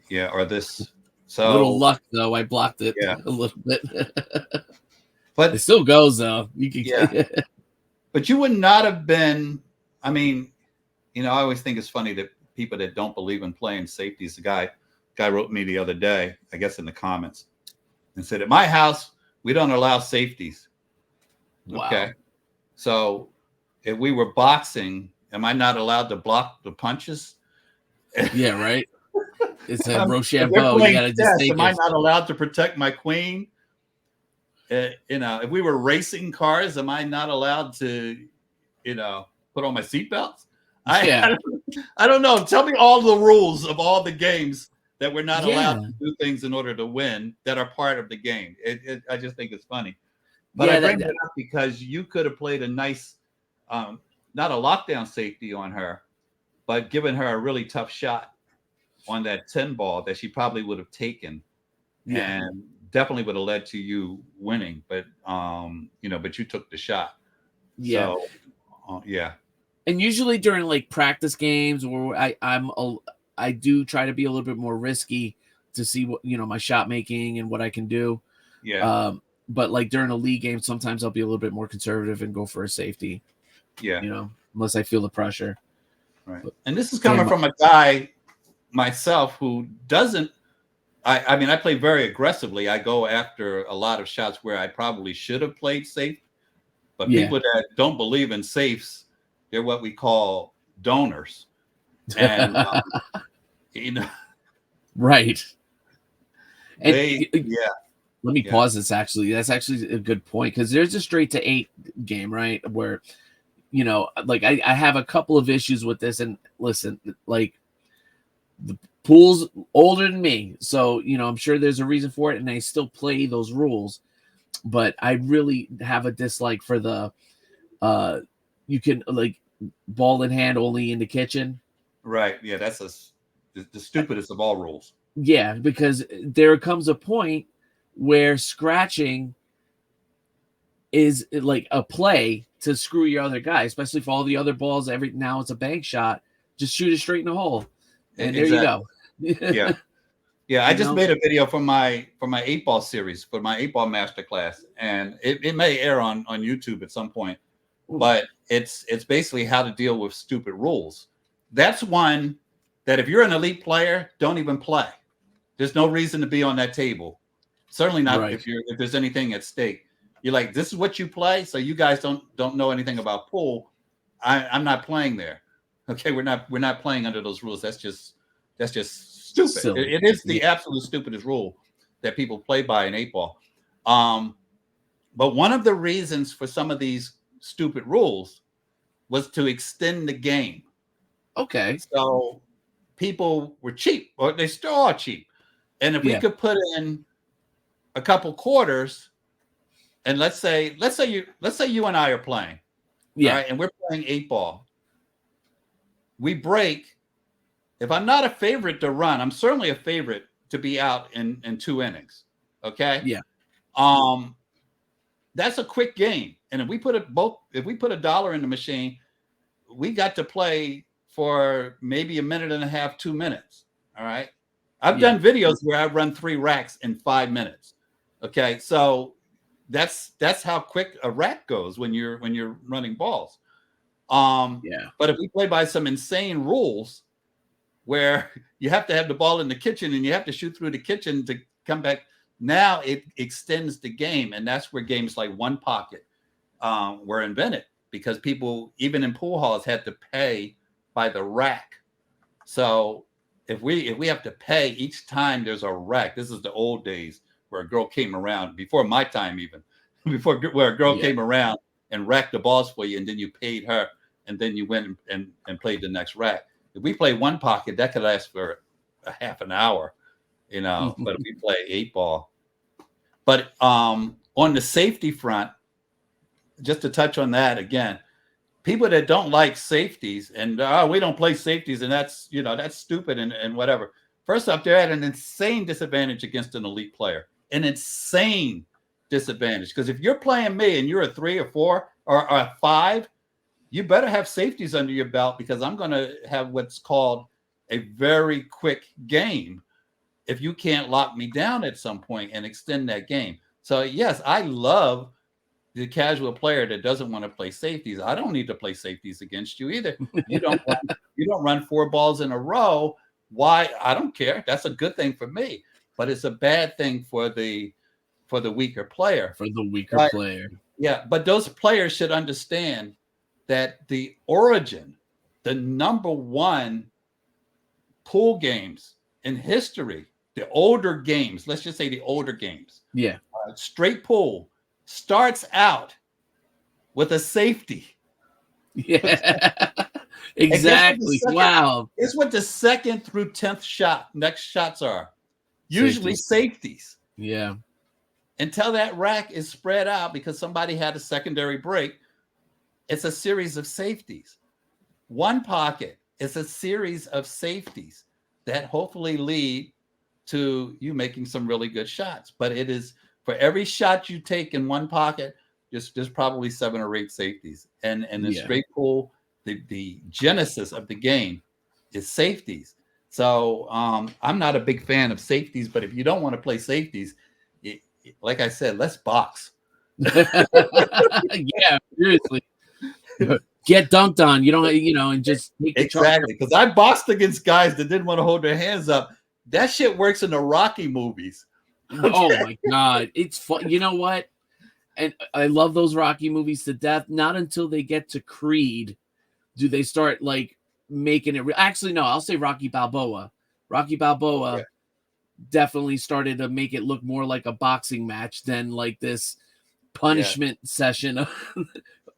Yeah, or this. Little So luck though, I blocked it yeah, a little bit. It but still goes though. You yeah, can, but you would not have been. I mean, I always think it's funny that people that don't believe in playing safeties. The guy wrote me the other day, I guess in the comments, and said, "At my house, we don't allow safeties." Okay, wow. so if we were boxing, am I not allowed to block the punches? Yeah, right. It's a If we're Rochambeau. You playing got to chess, am I distinguish. not allowed to protect my queen? If we were racing cars, am I not allowed to, put on my seatbelts? I, Yeah, I I don't know. Tell me all the rules of all the games that we're not allowed yeah, to do things in order to win that are part of the game. I just think it's funny. But I yeah. bring that up because you could have played a nice, um, not a lockdown safety on her, but given her a really tough shot on that 10 ball that she probably would have taken yeah, and definitely would have led to you winning. But you took the shot. yeah. So, yeah, And usually during like practice games, where I do try to be a little bit more risky to see what my shot making and what I can do. yeah, But like during a league game, sometimes I'll be a little bit more conservative and go for a safety. yeah, Unless I feel the pressure. right. But And this is coming damn, from a guy myself who doesn't. I mean, I play very aggressively. I go after a lot of shots where I probably should have played safe. But yeah, people that don't believe in safes, they're what we call donors. And, you know, right. And yeah, let me yeah, pause this. Actually, that's actually a good point because there's a straight to 8 game, right? Where like I have a couple of issues with this. And listen, like the pool's older than me, so I'm sure there's a reason for it, and I still play those rules. But I really have a dislike for the you can like ball in hand only in the kitchen. right. Yeah, that's the stupidest of all rules. Yeah, because there comes a point where scratching is like a play to screw your other guy, especially for all the other balls. Now it's a bank shot. Just shoot it straight in the hole, and there you Exactly. go. Yeah. Yeah, I you just know, made a video for my 8 ball series, for my 8 ball masterclass, and it may air on YouTube at some point. Ooh, But it's basically how to deal with stupid rules. That's one that if you're an elite player, don't even play. There's no reason to be on that table. Certainly not right. if there's anything at stake. You're like, this is what you play, so you guys don't know anything about pool. I'm not playing there. Okay, we're not playing under those rules. That's just stupid. Silly. It is Yeah. the absolute stupidest rule that people play by in 8 ball. Um, but one of the reasons for some of these stupid rules was to extend the game. Okay. So people were cheap, or they still are cheap. And if we Yeah. could put in a couple quarters, and let's say you and I are playing, all Yeah. right, and we're playing 8 ball. We break. If I'm not a favorite to run, I'm certainly a favorite to be out in 2 innings. Okay. Yeah. Um, that's a quick game. And if we put $1 in the machine, we got to play for maybe a minute and a half, 2 minutes. All right. I've Yeah. done videos where I run 3 racks in 5 minutes. Okay. So that's how quick a rack goes when you're running balls. Yeah. But if we play by some insane rules where you have to have the ball in the kitchen and you have to shoot through the kitchen to come back, now it extends the game. And that's where games like One Pocket were invented, because people, even in pool halls, had to pay by the rack. So if we have to pay each time there's a rack, this is the old days where a girl came around, before my time even, where a girl Yeah. came around and racked the balls for you, and then you paid her, and then you went and played the next rack. If we play One Pocket, that could last for a half an hour, but if we play 8 ball. But on the safety front, just to touch on that again, people that don't like safeties and we don't play safeties, and that's stupid and whatever. First off, they're at an insane disadvantage against an elite player. An insane disadvantage. Because if you're playing me and you're a 3 or 4 or a 5, you better have safeties under your belt, because I'm going to have what's called a very quick game. if you can't lock me down at some point and extend that game. So yes, I love the casual player that doesn't want to play safeties. I don't need to play safeties against you either. You don't run 4 balls in a row. Why? I don't care. That's a good thing for me, but it's a bad thing for the weaker player. For the weaker player. Yeah, but those players should understand that the origin, the number one pool games in history, the older games, let's just say the older games. Yeah. Straight pool starts out with a safety. Yeah. Exactly. Wow. It's what the 2nd through 10th next shots are. Usually safeties. Yeah. Until that rack is spread out because somebody had a secondary break, it's a series of safeties. One pocket is a series of safeties that hopefully lead to you making some really good shots. But it is, for every shot you take in one pocket, there's probably 7 or 8 safeties. And the straight pool, the genesis of the game is safeties. So I'm not a big fan of safeties, but if you don't want to play safeties, like I said, let's box. Yeah, seriously. Get dunked on. You don't, and just exactly, because I boxed against guys that didn't want to hold their hands up. That shit works in the Rocky movies. Okay? Oh my God, it's fun. You know what? And I love those Rocky movies to death. Not until they get to Creed do they start like making it real. Actually, no, I'll say Rocky Balboa. Rocky Balboa definitely started to make it look more like a boxing match than like this punishment session.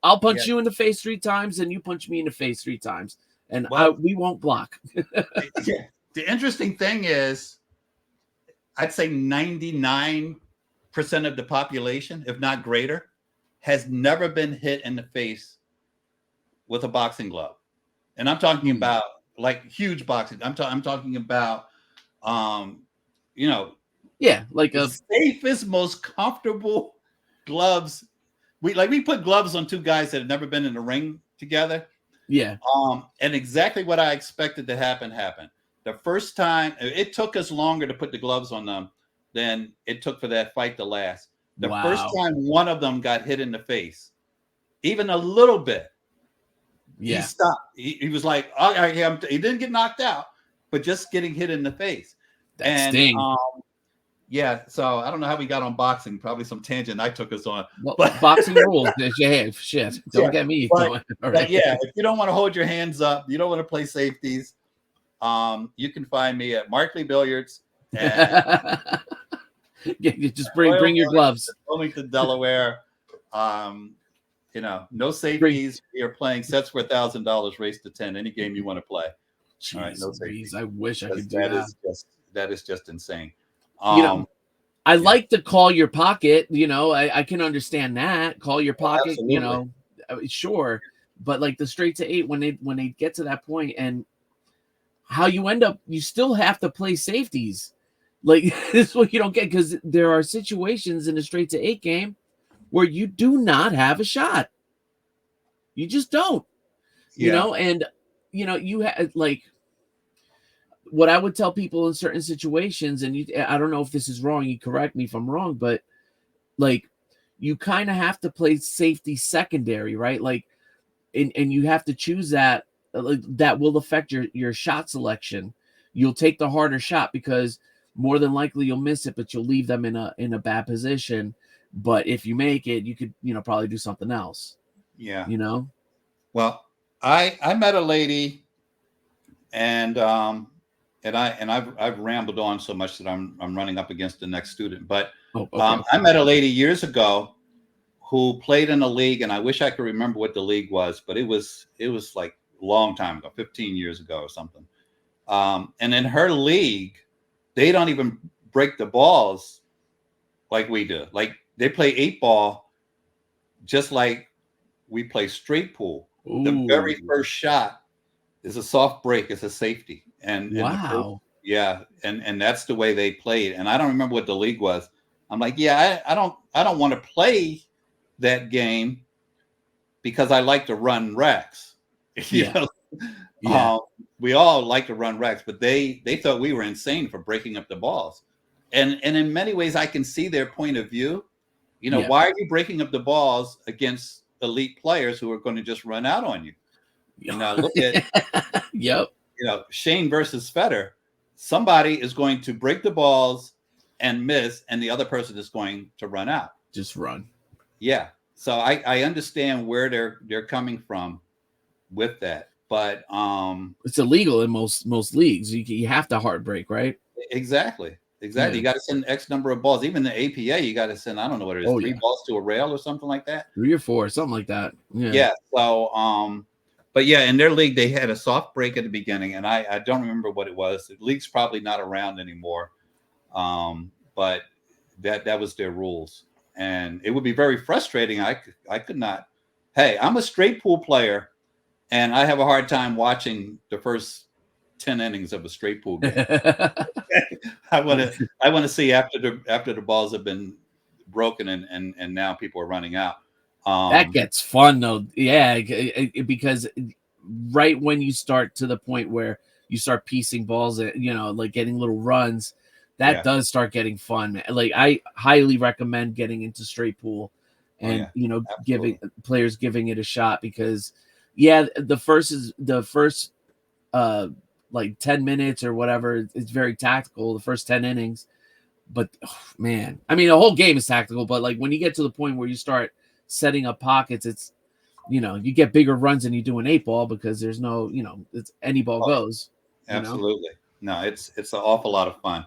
I'll punch you in the face 3 times and you punch me in the face 3 times. And we won't block. The interesting thing is, I'd say 99% of the population, if not greater, has never been hit in the face with a boxing glove. And I'm talking about like huge boxing. I'm talking about, like the safest, most comfortable gloves. We put gloves on 2 guys that had never been in the ring together. Yeah. And exactly what I expected to happen happened. The first time, it took us longer to put the gloves on them than it took for that fight to last. The first time one of them got hit in the face, even a little bit, he stopped. He was like, he didn't get knocked out, but just getting hit in the face. That stings. So I don't know how we got on boxing. Probably some tangent I took us on. Well, but boxing rules. Shit. Don't get me going. But if you don't want to hold your hands up, you don't want to play safeties, you can find me at Markley Billiards. And you just bring your gloves. Wilmington, Delaware. No safeties. We are playing sets for $1,000, race to 10. Any game you want to play. Jeez, all right, no safeties. I wish I could do that. That is just insane. I like to call your pocket. I can understand that. Call your pocket. Absolutely. Sure, but like the straight to 8 when they get to that point and how you end up, you still have to play safeties. Like this is what you don't get, because there are situations in the straight to 8 game where you do not have a shot. You just don't. And you have like what I would tell people in certain situations, and I don't know if this is wrong, you correct me if I'm wrong, but like you kind of have to play safety secondary, right? Like, and you have to choose that. That will affect your shot selection. You'll take the harder shot because more than likely you'll miss it, but you'll leave them in a bad position. But if you make it, you could, probably do something else. Yeah. Well, I met a lady, and I've rambled on so much that I'm running up against the next student. But I met a lady years ago who played in a league, and I wish I could remember what the league was, but it was like a long time ago, 15 years ago or something. And in her league, they don't even break the balls like we do. Like they play 8-ball just like we play straight pool. Ooh. The very first shot is a soft break, it's a safety. And wow. And that's the way they played. And I don't remember what the league was. I'm like, I don't want to play that game because I like to run racks. Yeah. We all like to run racks, but they thought we were insane for breaking up the balls. And in many ways, I can see their point of view. Yeah. Why are you breaking up the balls against elite players who are going to just run out on you? Look at Yep. Shane versus Federer. Somebody is going to break the balls and miss, and the other person is going to run out. Just run. Yeah. So I understand where they're coming from with that, but it's illegal in most leagues. You have to heartbreak, right? Exactly. Yeah. You got to send X number of balls. Even the APA, you got to send, I don't know what it is, 3 balls to a rail or something like that. 3 or 4, something like that. Yeah. Yeah. So but yeah, in their league they had a soft break at the beginning, and I don't remember what it was. The league's probably not around anymore. But that was their rules. And it would be very frustrating. I could not. Hey, I'm a straight pool player, and I have a hard time watching the first 10 innings of a straight pool game. I want to see after the balls have been broken and now people are running out. That gets fun though. Yeah, because right when you start to the point where you start piecing balls, like getting little runs, that does start getting fun. Like I highly recommend getting into straight pool and giving it a shot, because the first like 10 minutes or whatever, it's very tactical, the first 10 innings. But man, I mean, the whole game is tactical, but like when you get to the point where you start setting up pockets, it's you get bigger runs than you do an 8-ball, because there's no, it's any ball goes. Absolutely. No, it's an awful lot of fun.